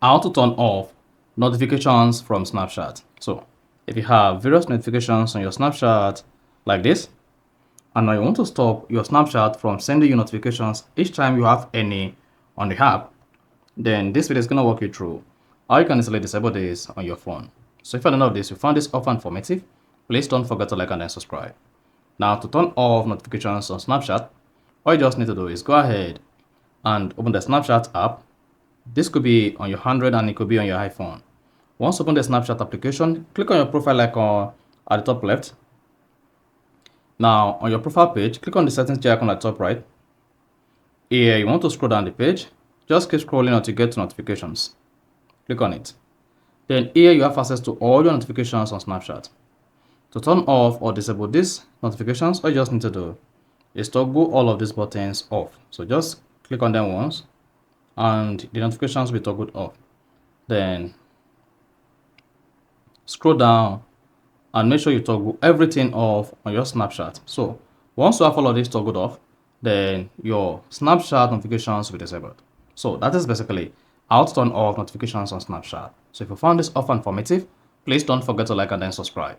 how to turn off notifications from Snapchat. So if you have various notifications on your Snapchat like this, and now you want to stop your Snapchat from sending you notifications each time you have any on the app, then this video is going to walk you through how you can easily disable this on your phone. So if you don't know this, you found this often informative, please don't forget to like and then subscribe. Now to turn off notifications on Snapchat, all you just need to do is go ahead and open the Snapchat app. This could be on your Android and it could be on your iPhone. Once you open the Snapchat application, click on your profile icon at the top left. Now on your profile page, click on the settings icon at the top right. Here you want to scroll down the page, just keep scrolling until you get to notifications. Click on it. Then here you have access to all your notifications on Snapchat. To turn off or disable these notifications, all you just need to do is toggle all of these buttons off. So just click on them once and the notifications will be toggled off. Then scroll down and make sure you toggle everything off on your Snapchat. So once you have all of this toggled off, then your Snapchat notifications will be disabled. So that is basically how to turn off notifications on Snapchat. So if you found this often informative, please don't forget to like and then subscribe.